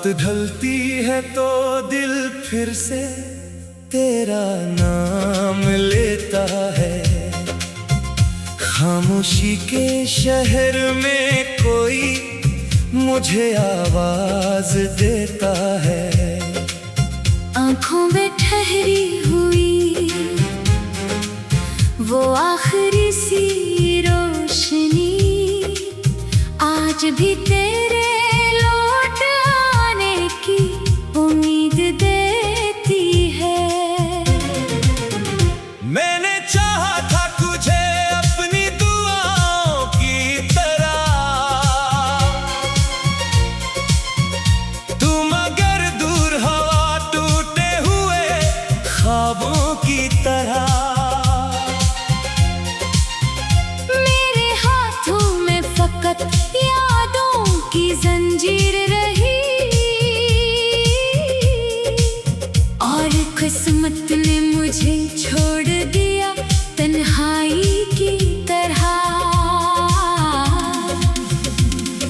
रात ढलती है तो दिल फिर से तेरा नाम लेता है। खामोशी के शहर में कोई मुझे आवाज देता है। आँखों में ठहरी हुई वो आखिरी सी रोशनी आज भी तेरे लौट आने की उम्मीद देती है। मैंने चाहा था तुझे अपनी दुआओं की तरह, तुम अगर दूर हवा टूटे हुए ख्वाबों की तरह। मेरे हाथों में फकत यादों की जंजीर रही और किस्मत ने मुझे छोड़ दिया तन्हाई की तरह।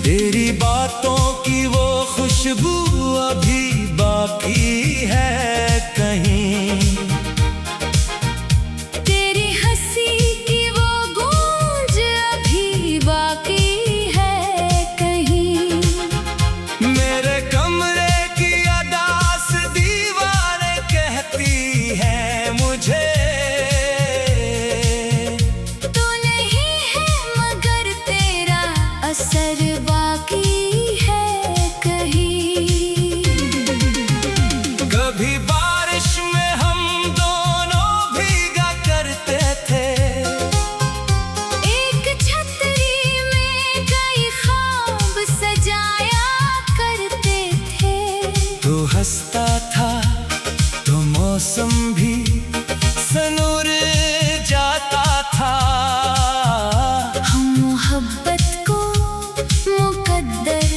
तेरी बातों की वो खुशबू अभी बाकी है कहीं, तेरी हंसी की वो गूंज अभी बाकी है कहीं। मेरे कमरे की अदास दीवारें कहती है मुझे, तू नहीं है मगर तेरा असर बाकी है कहीं। कभी बारिश में हम दोनों भीगा करते थे, एक छतरी में कई ख्वाब सजाया करते थे। तू हंसता था तो मौसम भी सनूर जाता था। हम मोहब्बत को मुकद्दर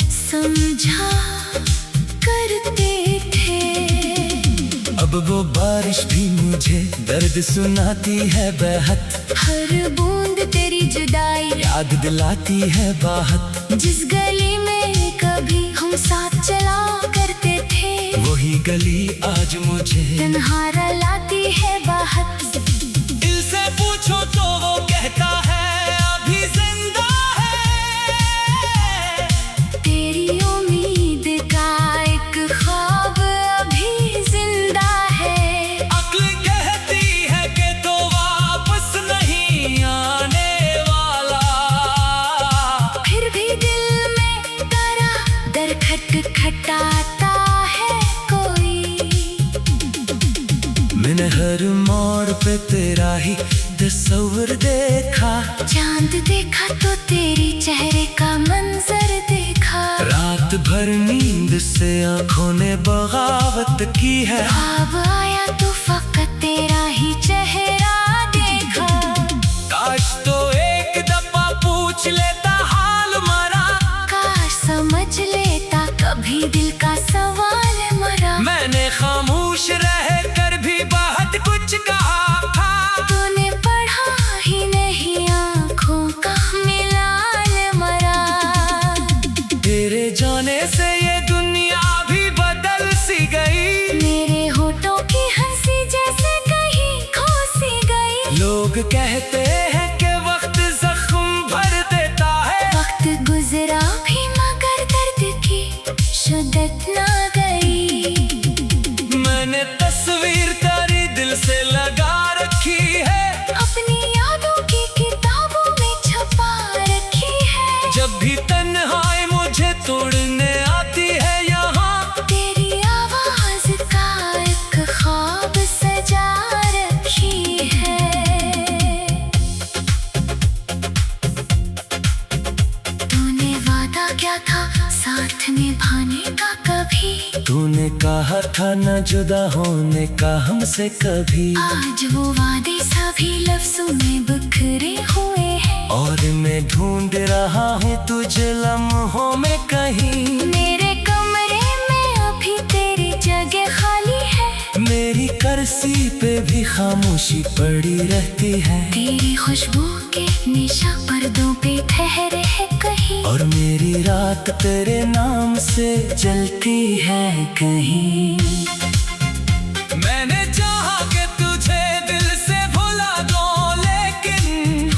समझा करते थे। अब वो बारिश भी मुझे दर्द सुनाती है बेहद, हर बूंद तेरी जुदाई याद दिलाती है बाहत। जिस गली में कभी हम साथ चला करते थे वही गली आज मुझे तन्हा लाती है बाहत। दिल से पूछो तो वो कहता है अभी जिंदा है। तेरी उम्मीद का एक ख्वाब अभी जिंदा है। अक्ल कहती है कि तो वापस नहीं आने वाला, फिर भी दिल में तारा दर खटखटाता है कोई। मैंने हर मोड़ पे तेरा ही तस्वीर देखा, चांद देखा तो तेरी चेहरे का मंजर देखा। रात भर नींद से आंखों ने बगावत की है। ख्वाब आया तो फकत तेरा ही चेहरा देखा। काश तो एक दफा पूछ लेता हाल मरा, काश समझ लेता कभी दिल का सवाल मरा। मैंने खामोश रह कर भी बहुत कुछ कहा था। तूने पढ़ा ही नहीं आँखों का मिलाल मरा। तेरे जाने से ये दुनिया भी बदल सी गई, मेरे होठों की हंसी जैसे कहीं खो सी गई। लोग कहते हैं कि वक्त जख्म भर देता है। वक्त गुजरा भी मगर दर्द की शिद्दत ना गई। मैंने तस्वीर तेरी दिल से लगा रखी है, अपनी यादों की किताबों में छुपा रखी है। जब भी तन्हाई मुझे तोड़ने आती है यहाँ, तेरी आवाज का एक ख्वाब सजा रखी है। तूने वादा क्या था साथ निभाने का कभी, तूने कहा था न जुदा होने का हमसे कभी। आज वो वादे सभी लफ्जों में बिखरे हुए हैं। और मैं ढूंढ रहा हूँ तुझे लम्हों में कहीं। मेरे कमरे में अभी तेरी जगह खाली है। मेरी करसी पे भी खामोशी पड़ी रहती है। तेरी खुशबू के निशा पर्दों पे ठहरे है कहीं, और मेरी रात तेरे नाम से जलती है कहीं। मैंने चाहा कि तुझे दिल से भुला दूं, लेकिन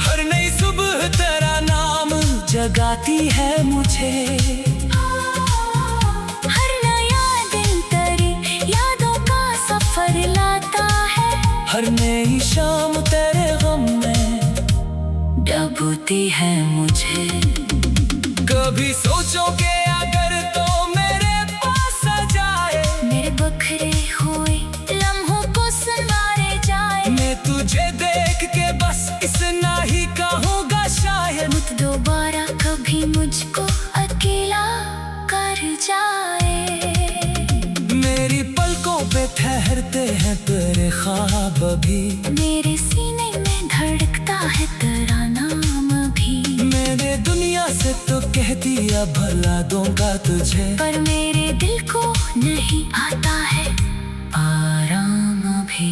हर नई सुबह तेरा नाम जगाती है मुझे। हर नया दिन तेरी यादों का सफर लाता है, हर नई शाम तेरे गम में डूबती है मुझे। कभी सोचो कि अगर तो मेरे पास आ जाए, मेरे बखरे हुए लम्हों को संवारे जाए। मैं तुझे देख के बस इतना ही कहूँगा शायद, मुझ दोबारा कभी मुझको अकेला कर जाए। मेरी पलकों पे ठहरते हैं तेरे ख्वाब भी, मेरे सीने में धड़कता है तेरा नाम भी। मैंने दुनिया से तो कह दिया भला दूंगा तुझे, पर मेरे दिल को नहीं आता है आराम भी।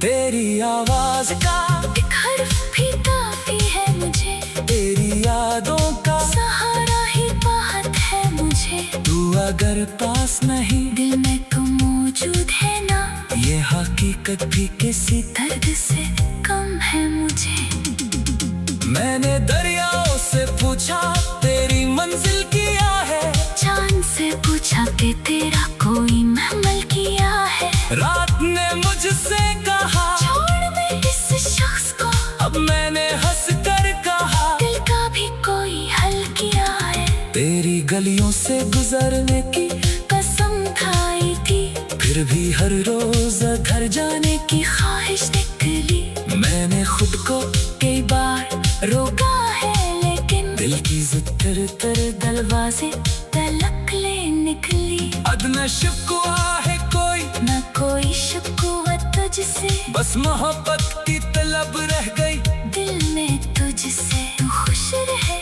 तेरी आवाज का एक हर्फ भी काफी है मुझे, तेरी यादों का सहारा ही बहुत है मुझे। तू अगर पास नहीं, दिल में तो मौजूद है ना, ये हकीकत भी किसी दर्द से कम है मुझे। मैंने दरियाओं से पूछा तेरी मंजिल किया है, चांद से पूछा कि तेरा कोई महमल किया है। रात ने मुझसे कहा छोड़ दे इस शख्स को, अब मैंने हंस कर कहा दिल का भी कोई हल किया है। तेरी गलियों से गुजरने की कसम खाई थी, फिर भी हर रोज घर जाने की ख्वाहिश निकली। मैंने खुद को कई बार रोका है, लेकिन दिल की जिक्र तेरे दरवाजे तलक ले निकली। अदना शिकवा है कोई न कोई शिकवा तुझसे, बस मोहब्बत की तलब रह गई दिल में तुझसे। तू खुश रहे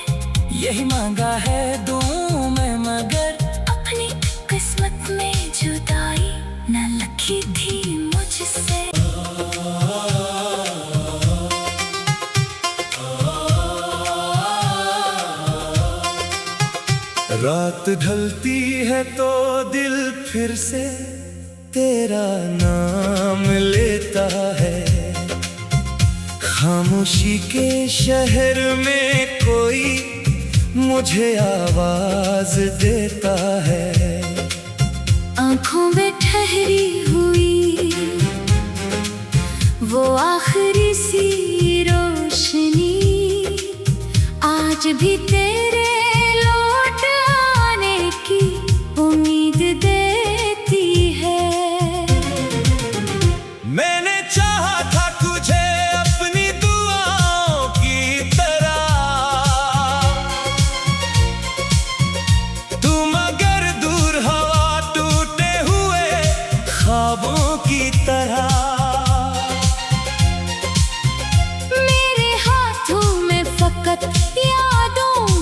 यही मांगा है दूं मैं, मगर अपनी किस्मत में जुदाई न लिखी थी मुझसे। रात ढलती है तो दिल फिर से तेरा नाम लेता है। खामोशी के शहर में कोई मुझे आवाज देता है। आँखों में ठहरी हुई वो आखिरी सी रोशनी, आज भी तेरे लौट आने की उम्मीद देती है। मैंने चाहा था तुझे अपनी दुआओं की तरह, तू मगर दूर हवा टूटे हुए ख्वाबों की तरह। मेरे हाथों में फकत यादों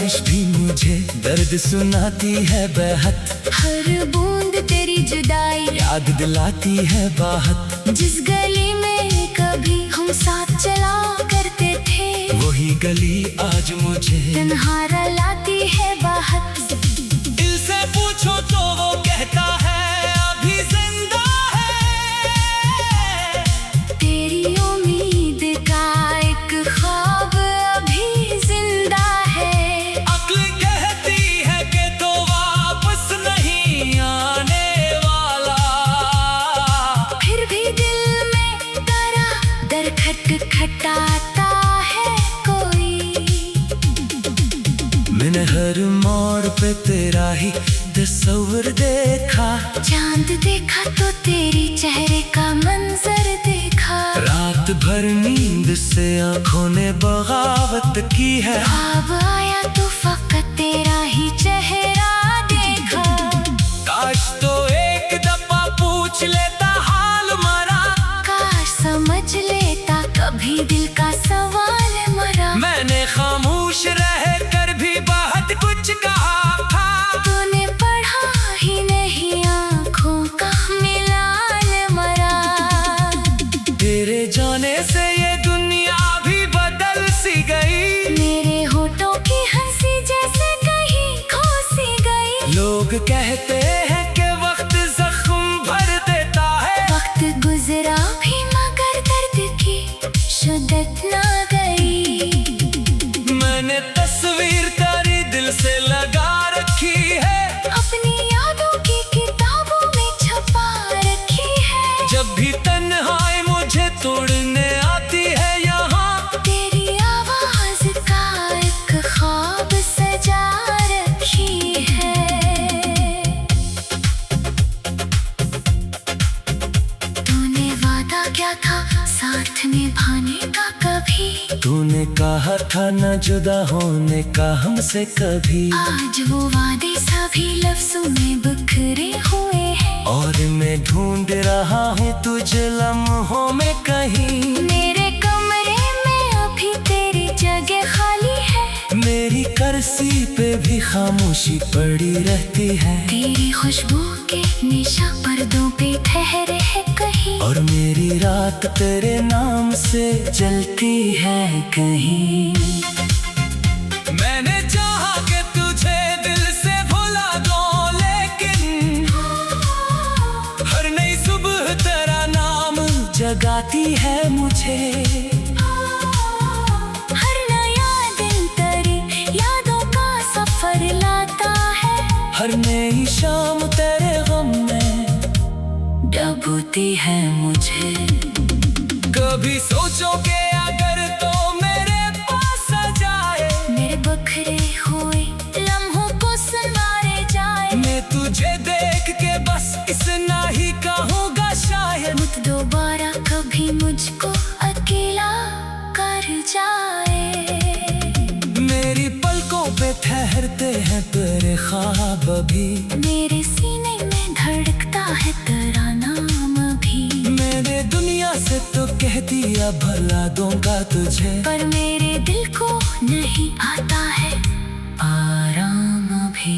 बारिश भी मुझे दर्द सुनाती है बेहद, हर बूंद तेरी जुदाई याद दिलाती है बाहत। जिस गली में कभी हम साथ चला करते थे, वही गली आज मुझे तन्हा लाती है बाहत। दिल से पूछो तो वो कहता है अभी जिंदा है, तेरी उम्मीद का एक ख्वाब अभी जिंदा है। अक्ल कहती है कि तो वापस नहीं आने वाला, फिर भी दिल में तेरा दर खटखटाता है कोई। मैंने हर मोड़ पे तेरा ही तस्वीर देखा, चांद देखा तो तेरी चेहरे का मंजर देखा। रात भर नींद से आंखों ने बगावत की है, ख्वाब आया तो फकत तेरा ही चेहरा देखा। काश तो एक दफा पूछ लेता हाल मरा, काश समझ लेता कभी दिल का सवाल मरा। मैंने खामोश रह कर भी बहुत कुछ कहा था, तूने पढ़ा ही नहीं आँखों का मिलाल मरा। तेरे जाने से ये दुनिया भी बदल सी गई, मेरे होठों की हंसी जैसे कहीं खो सी गई। लोग कहते हैं कि वक्त जख्म भर देता है, वक्त गुजरा भी मगर दर्द की शिद्दत ना गई। मैंने तस्वीर तेरी दिल से लगा रखी है, अपनी यादों की किताबों में छपा रखी है। जब भी तन्हाई मुझे तोड़ने आती है यहाँ, तेरी आवाज का एक ख्वाब सजा रखी है। तूने वादा क्या था साथ निभाने का कभी, तूने कहा था न जुदा होने का हमसे कभी, आज वो वादे सभी लफ्जों में बिखरे हुए हैं। और मैं ढूंढ रहा हूँ तुझे लम्हों में कहीं। मेरे कमरे में अभी तेरी जगह खाली है, मेरी कुर्सी पे भी खामोशी पड़ी रहती है, तेरी खुशबू के निशा पर्दों पे ठहरे है कहीं। और मेरी रात तेरे नाम से जलती है कहीं। मैंने चाहा कि तुझे दिल से भुला दूं, लेकिन हर नई सुबह तेरा नाम जगाती है मुझे। हर नया दिन तेरी यादों का सफर लाता है, हर नई शाम तेरे गम में डूबती है मुझे। कभी सोचो कि अगर तो मेरे पास आ जाए, मेरे बखरे हुए लम्हों को संवारे जाए। मैं तुझे देख के बस इतना ही कहूँगा शायद, मुझ दोबारा कभी मुझको अकेला कर जाए। मेरी पलकों पे ठहरते हैं तेरे ख्वाब अभी, मेरे सीने में धड़कता है तेरा नाम भी। मैंने दुनिया से तो कह दिया भला दूंगा तुझे, पर मेरे दिल को नहीं आता है आराम भी।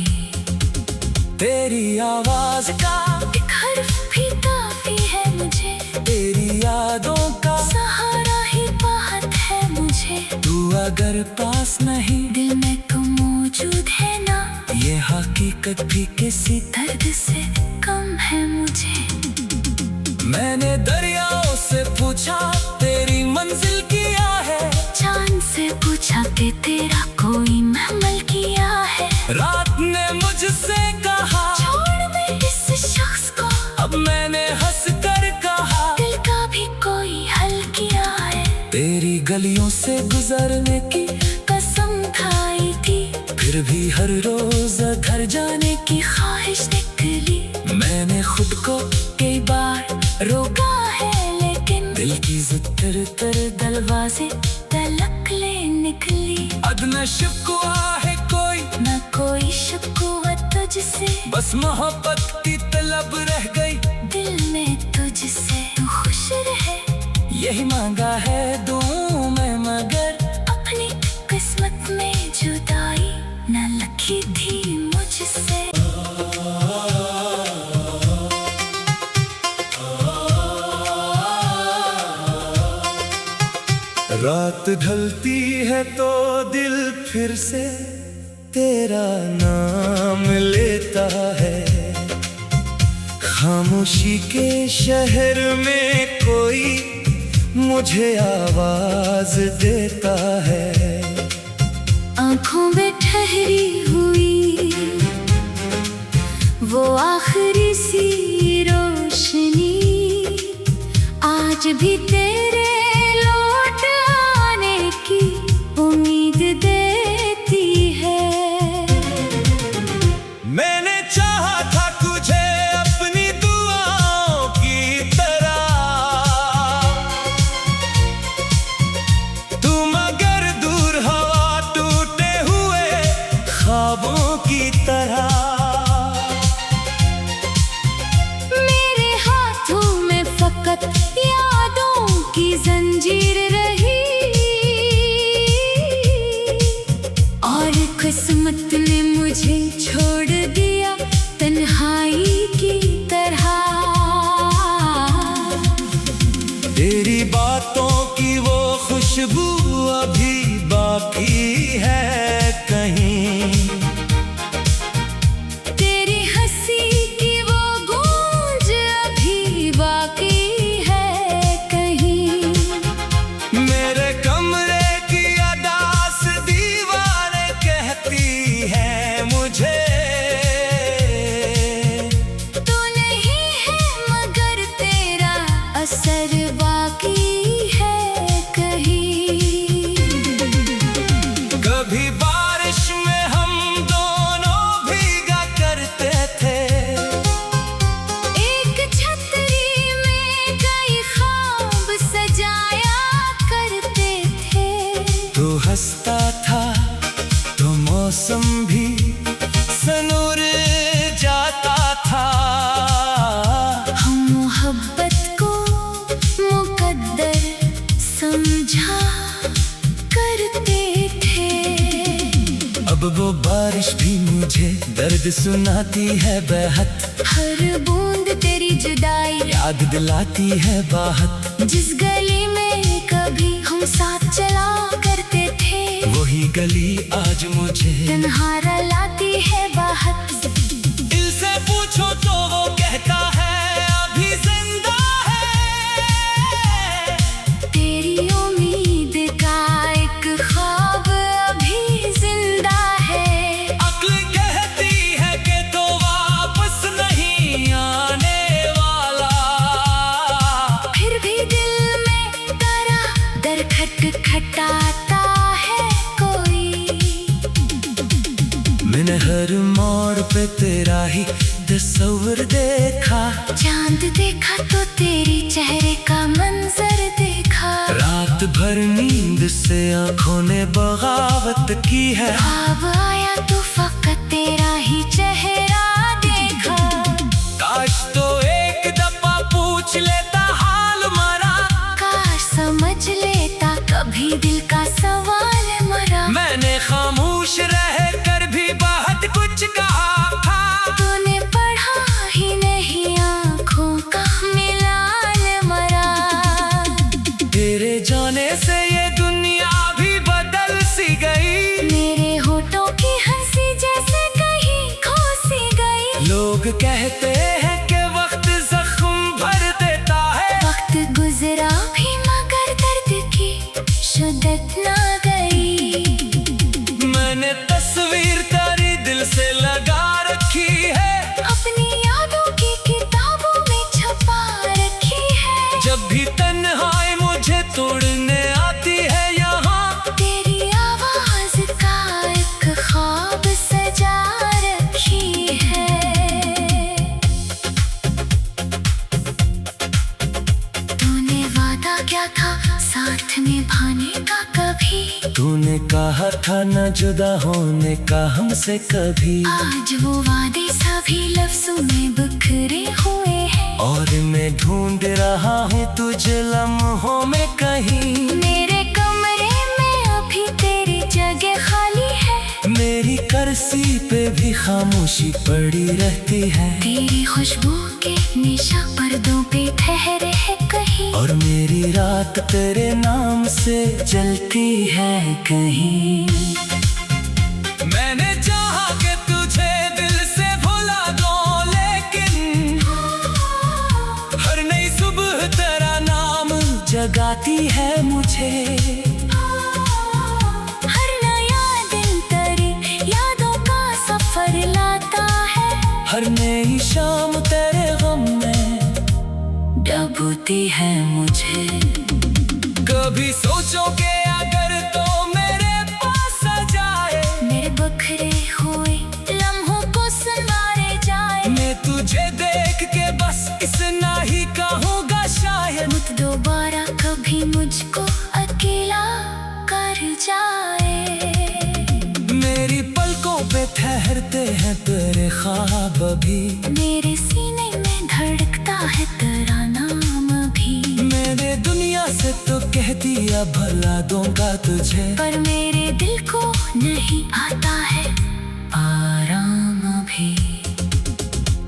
तेरी आवाज का एक हर्फ भी काफी है मुझे, तेरी यादों का सहारा ही बहुत है मुझे। तू अगर पास नहीं, दिल में तुम मौजूद है ना, ये हकीकत भी किसी दर्द से कम है मुझे। मैंने दरियाओं से पूछा तेरी मंजिल किया है, चांद से पूछा कि तेरा कोई महमल किया है। रात ने मुझसे कहा छोड़ दे इस शख्स को, अब मैंने हंस कर कहा दिल का भी कोई हल किया है। तेरी गलियों से गुजरने की कसम खाई थी, फिर भी हर रोज घर जाने की ख्वाहिश निकली। मैंने खुद को कई बार रोका है लेकिन दिल की जिद तर दरवाजे तलक ले निकली। अदना शिकवा है कोई न कोई शिकवा तुझसे, बस मोहब्बत की तलब रह गई दिल में तुझसे। तू खुश रहे यही मांगा है दूं मैं, मगर अपनी किस्मत में जुदाई रात ढलती है तो दिल फिर से तेरा नाम लेता है। खामोशी के शहर में कोई मुझे आवाज देता है। आंखों में ठहरी हुई वो आखिरी सी रोशनी आज भी तेरे लौट आने की उम्मीद देती है। मैंने चाहा था तुझे अपनी दुआओं की तरह, तुम अगर दूर हवा टूटे हुए ख्वाबों की तरह। मेरे हाथों में फकत यादों की जंजीर रही और किस्मत ने मुझे छोड़ दिया तन्हाई की तरह। तेरी बातों की वो खुशबू अभी बाकी है कहीं, तेरी हंसी की वो गूंज अभी बाकी है कहीं। मेरे कमरे की अदास दीवारें कहती है मुझे, तू नहीं है मगर तेरा असर बाकी है कहीं। कभी बारिश में हम दोनों भीगा करते थे, एक छतरी में कई ख्वाब सजाया करते थे। तू हंसता था तो मौसम भी सनूर जाता था। हम मोहब्बत को मुकद्दर समझा करते थे। अब वो बारिश भी मुझे दर्द सुनाती है बेहद, हर बूंद तेरी जुदाई याद दिलाती है बाहत। जिस गली में कभी हम साथ चला करते थे वही गली आज मुझे तन्हा लाती है बाहत। दिल से पूछो तो वो कहता है अभी जिंदा है। तेरी उम्मीद का एक ख्वाब अभी जिंदा है। अक्ल कहती है कि तो वापस नहीं आने वाला, फिर भी दिल में तारा दर खटखटाता है कोई। मैंने हर मोड़ पे तेरा ही तस्वीर देखा, चांद देखा तो तेरी चेहरे का मंजर देखा। रात भर नींद से आंखों ने बगावत की है। ख्वाब आया तो फकत तेरा ही चेहरा देखा। काश तो एक दफा पूछ लेता हाल मरा, काश समझ लेता कभी दिल का सवाल मरा। मैंने खामोश रह कर भी बहुत कुछ कहा था। तूने पढ़ा ही नहीं आँखों का मिलाल मरा। तेरे जाने से ये दुनिया भी बदल सी गई, मेरे होठों की हंसी जैसे कहीं खो सी गई। लोग कहते हैं कि वक्त जख्म भर देता है। वक्त गुजरा भी मगर दर्द की शिद्दत ना गई। मैंने तस्वीर तेरी दिल से लगा रखी है, अपनी यादों की किताबों में छपा रखी है। जब भी तन्हाई मुझे तोड़ने आती है यहाँ, तेरी आवाज का एक ख्वाब सजा रखी है। तूने वादा क्या था साथ निभाने का कभी, तूने कहा था न जुदा होने का हमसे कभी। आज वो वादे सभी लफ्जों में बिखरे हुए हैं। और मैं ढूंढ रहा हूँ तुझे लम्हों में कहीं। मेरे कमरे में अभी तेरी जगह खाली है। मेरी करसी पे भी खामोशी पड़ी रहती है। तेरी खुशबू के निशा पर्दों पे ठहरे है कहीं। और मेरी रात तेरे नाम से जलती है कहीं। मैंने चाहा कि तुझे दिल से भुला दूं, लेकिन हर नई सुबह तेरा नाम जगाती है मुझे। हर नया दिन तेरी यादों का सफर लाता है। हर नई शाम तेरे गम में डूबती है मुझे। कभी सोचो कि अगर तो मेरे पास आ जाए, मेरे बखरे हुए लम्हों को संवारे जाए। मैं तुझे देख के बस इतना ही कहूँगा शायद, मत दोबारा कभी मुझको अकेला कर जाए। मेरी पलकों पे ठहरते हैं तेरे ख्वाब अभी, मेरे सीने में धड़कता है तेरा नाम भी। मैंने दुनिया से तो कह दिया भला दूंगा तुझे, पर मेरे दिल को नहीं आता है आराम भी।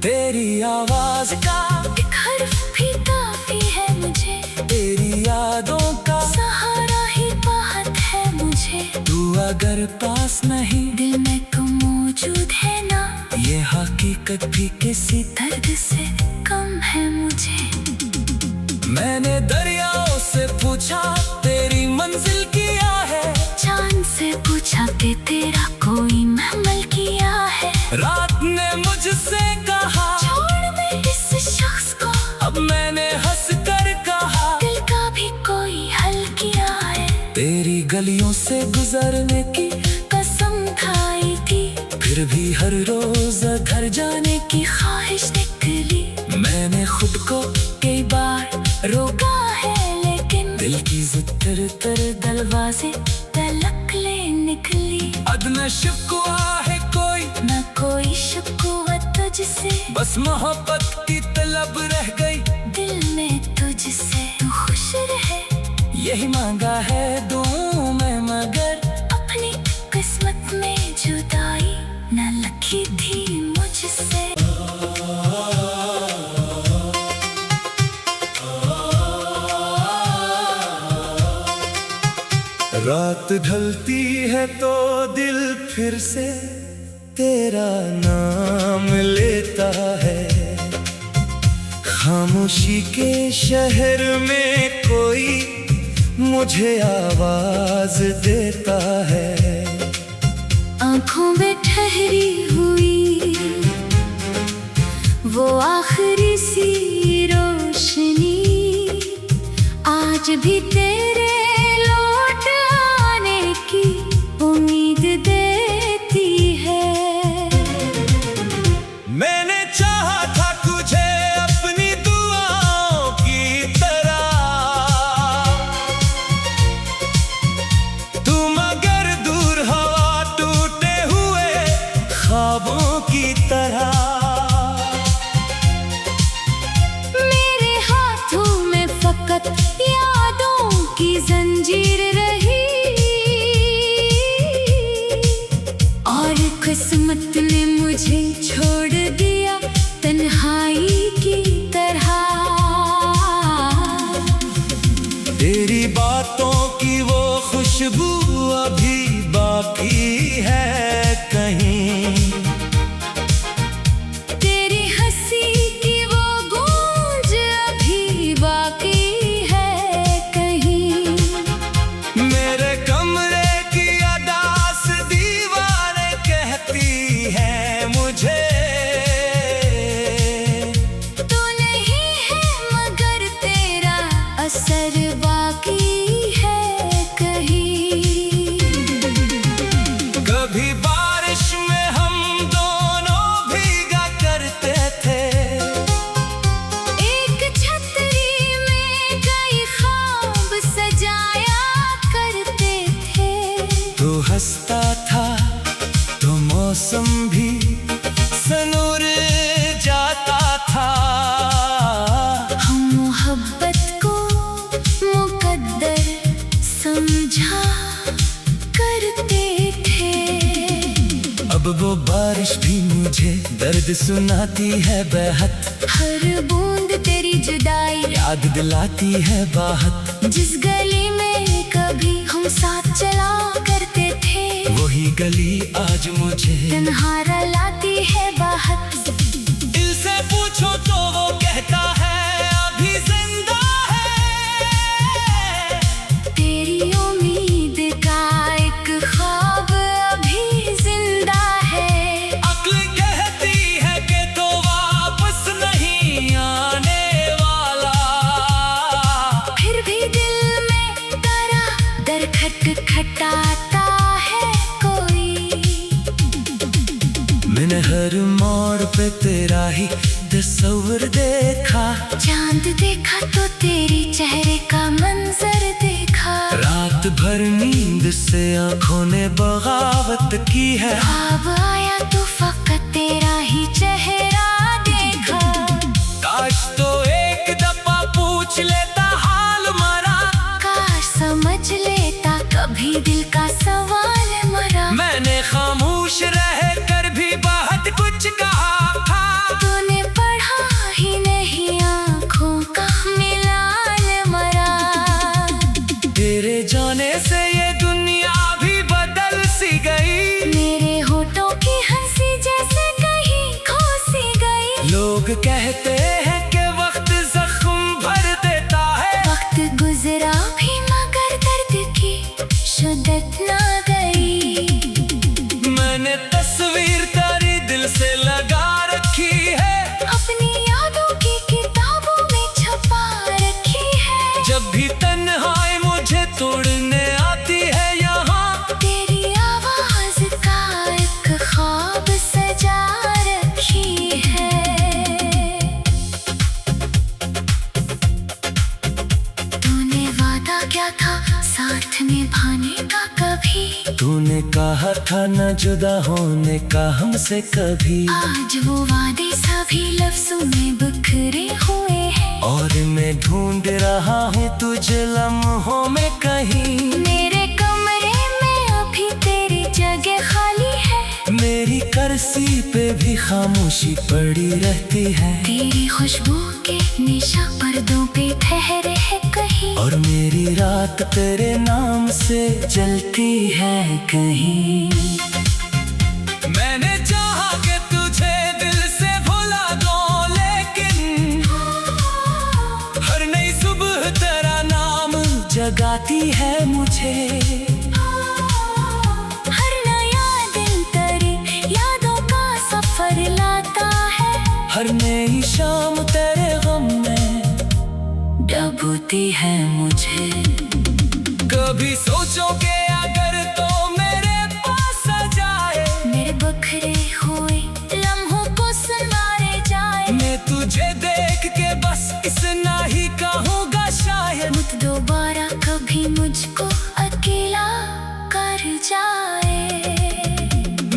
तेरी आवाज का एक हर्फ भी काफी है मुझे, तेरी यादों का सहारा ही बहुत है मुझे। तू अगर पास नहीं, दिल में तू मौजूद है ना, ये हकीकत भी किसी दर्द से कम है मुझे। मैंने दरियाओं से पूछा तेरी मंजिल क्या है, चांद से पूछा कि तेरा कोई महमल किया है। रात ने मुझसे कहा छोड़ मैं इस शख्स को, अब मैंने हंस कर कहा दिल का भी कोई हल किया है। तेरी गलियों से गुजरने की कसम खाई थी, फिर भी हर रोज घर जाने की ख्वाहिश निकली। मैंने खुद को कई बार रोका है, लेकिन दिल की जिक्र तर दरवाजे तलक ले निकली। अदना शिकवा है कोई न कोई शिकवा तुझसे, बस मोहब्बत की तलब रह गई दिल में तुझसे। तू खुश रहे यही मांगा है दूं मैं, मगर अपनी किस्मत में जुदाई न लिखी थी मुझसे। रात ढलती है तो दिल फिर से तेरा नाम लेता है। खामोशी के शहर में कोई मुझे आवाज देता है। आँखों में ठहरी हुई वो आखिरी सी रोशनी आज भी तेरे लौट आने की उम्मीद देती है। मैंने चाहा था तुझे अपनी दुआओं की तरह, तू मगर दूर हवा टूटे हुए ख्वाबों की तरह। मेरे हाथों में फकत यादों की जंजीर रही, और किस्मत ने मुझे छोड़ दिया तन्हाई की तरह। तेरी बातों की वो खुशबू अभी बाकी है कहीं, तेरी हंसी की वो गूंज अभी बाकी है कहीं। मेरे कमरे की अदास दीवारें कहती है मुझे, तू नहीं है मगर तेरा असर बाकी है कहीं। कभी दर्द सुनाती है बेहद, हर बूंद तेरी जुदाई याद दिलाती है बाहत। जिस गली में कभी हम साथ चला करते थे, वही गली आज मुझे तन्हारा लाती है बाहत। दिल से पूछो तो वो कहता है अभी जिंदा है, तेरी उम्मीद का एक ख्वाब अभी जिंदा है। अक्ल कहती है कि तो वापस नहीं आने वाला, फिर भी दिल में तेरा दर खटखटाता है कोई। मैंने हर मोड़ पे तेरा ही तस्वीर देखा, चांद देखा तो तेरी चेहरे का मंजर देखा। रात भर नींद से आंखों ने बगावत की है, ख्वाब आया तो फकत तेरा ही चेहरा देखा। काश तो एक दफा पूछ लेता हाल मरा, काश समझ लेता कभी दिल का सवाल मरा। मैंने खामोश रह कर भी बहुत कुछ कहा था, तूने पढ़ा ही नहीं आँखों का मिलाल मरा। तेरे जाने से ये दुनिया भी बदल सी गई, मेरे होठों की हंसी जैसे कहीं खो सी गई। लोग कहते हैं कि वक्त जख्म भर देता है, वक्त गुजरा भी मगर दर्द की शिद्दत ना गई। मैंने तस्वीर तेरी दिल से लगा रखी है, अपनी यादों की किताबों में छुपा रखी है। जब भी तन्हाई मुझे तोड़ने आती है यहाँ, तेरी आवाज का एक ख्वाब सजा रखी है। तूने वादा क्या था साथ निभाने का कभी, तूने कहा था न जुदा होने का हमसे कभी, आज वो वादे सभी लफ्जों में बिखरे हुए हैं। और मैं ढूंढ रहा हूँ तुझे लम्हों में कहीं। मेरे कमरे में अभी तेरी जगह खाली है, मेरी कुर्सी पे भी खामोशी पड़ी रहती है, तेरी खुशबू के निशा पर्दों पे ठहरे है कहीं। और मेरी रात तेरे नाम से जलती है कहीं। मैंने चाहा कि तुझे दिल से भुला दूं, लेकिन हर नई सुबह तेरा नाम जगाती है मुझे। हर नया दिन तेरी यादों का सफर लाता है, हर नई शाम तेरे गम में डूबती है मुझे। कभी सोचो कि अगर तो मेरे पास आ जाए, मेरे बखरे हुए लम्हों को संवारे जाए। मैं तुझे देख के बस इतना ही कहूँगा शायद, मुझ दोबारा कभी मुझको अकेला कर जाए।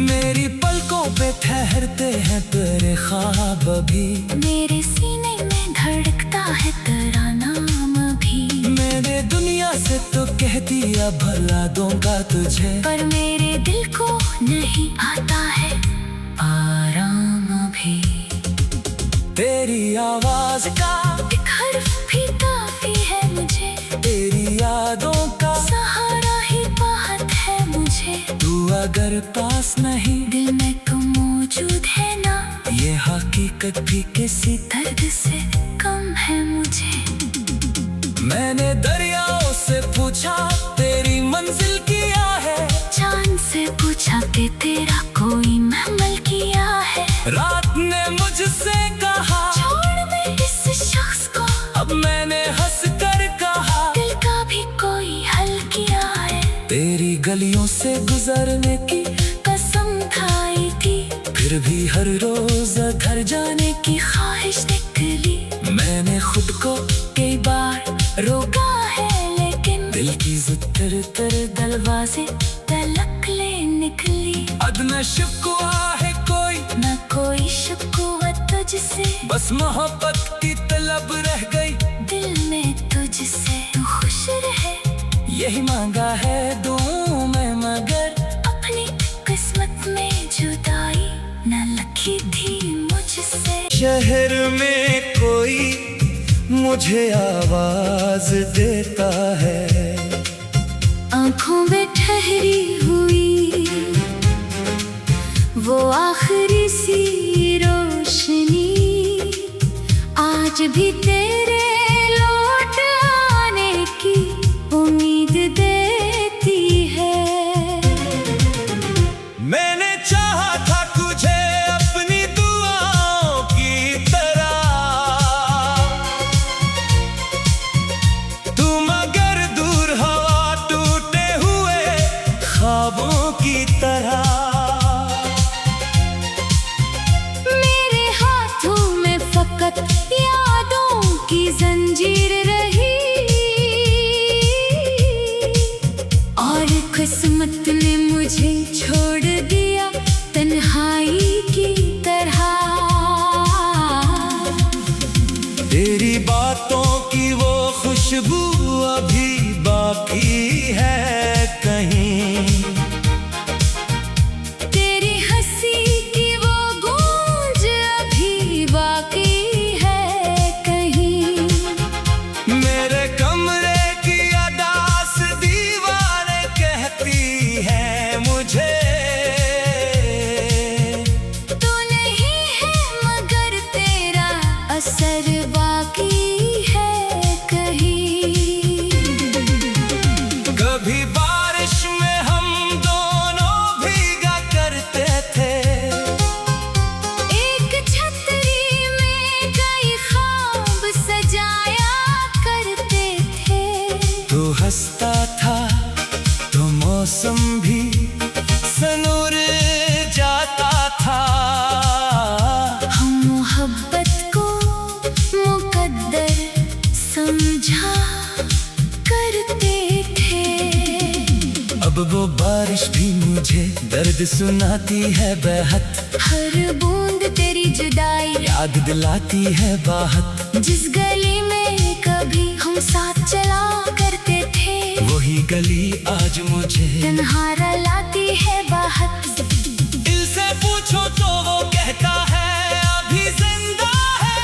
मेरी पलकों पे ठहरते हैं तेरे ख्वाब अभी, मेरे सीने में धड़कता है तेरा नाम भी। मैंने दुनिया से तो कह दिया भला दूंगा तुझे, पर मेरे दिल को नहीं आता है आराम भी। तेरी आवाज का एक हर्फ भी काफी है मुझे, तेरी यादों का सहारा ही बहुत है मुझे। तू अगर पास नहीं, दिल में तू मौजूद है ना, ये हकीकत भी किसी दर्द से कम है मुझे। मैंने दरियाओं से पूछा तेरी मंजिल किया है, चांद से पूछा कि तेरा कोई महमल किया है। रात ने मुझसे कहा छोड़ दे इस शख्स को, अब मैंने हंस कर कहा दिल का भी कोई हल किया है। तेरी गलियों से गुजरने की कसम खाई थी, फिर भी हर रोज घर जाने की ख्वाहिश निकली। मैंने खुद को कई बार रोका है लेकिन दिल की जितर तर दरवाजे तलक ले निकली। अदना शिकवा है कोई न कोई शिकवा तुझसे, बस मोहब्बत की तलब रह गई दिल में तुझसे। तू खुश रहे यही मांगा है दूं मैं, मगर अपनी किस्मत में जुदाई न लिखी थी। शहर में कोई मुझे आवाज देता है। आंखों में ठहरी हुई वो आखिरी सी रोशनी आज भी तेरे लौट आने की उम्मीद देती है। मैंने चाहा था तुझे अपनी दुआओं की तरह, तुम अगर दूर हवा टूटे हुए ख्वाबों की तरह। मेरे हाथों में फकत यादों की जंजीर रही और किस्मत ने मुझे छोड़ दिया तन्हाई की तरह। तेरी बातों की वो खुशबू अभी बाकी है कहीं, तेरी हंसी की वो गूंज अभी बाकी है कहीं। मेरे कमरे की अदास दीवारें कहती है मुझे, तू नहीं है मगर तेरा असर बाकी है कहीं। कभी बारिश में हम दोनों भीगा करते थे, एक छतरी में कई ख्वाब सजाया करते थे। तू हंसता था तो मौसम भी सनूर जाता था। हम मोहब्बत को मुकद्दर समझा करते थे। अब वो बारिश भी मुझे दर्द सुनाती है बेहद, हर बूंद तेरी जुदाई याद दिलाती है बाहत। जिस गली में कभी हम साथ चला करते थे वही गली आज मुझे तन्हा लाती है बाहत। दिल से पूछो तो वो कहता है अभी जिंदा है।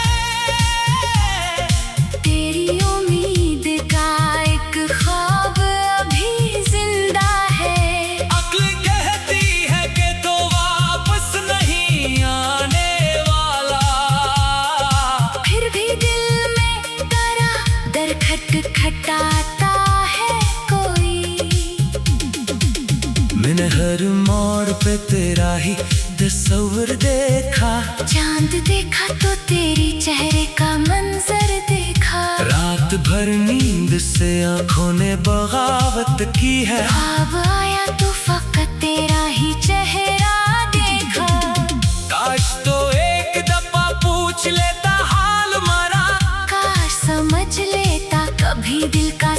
तेरी उम्मीद का एक ख्वाब अभी जिंदा है। अक्ल कहती है कि तो वापस नहीं आने वाला, फिर भी दिल में तारा दर खटखटाता है कोई। मैंने हर मोड़ पे तेरा ही तस्वीर देखा, चांद देखा तो तेरी चेहरे का मंजर देखा। रात भर नींद से आंखों ने बगावत की है। ख्वाब आया तो फकत तेरा ही चेहरा देखा। काश तो एक दफा पूछ लेता हाल मरा, काश समझ लेता कभी दिल का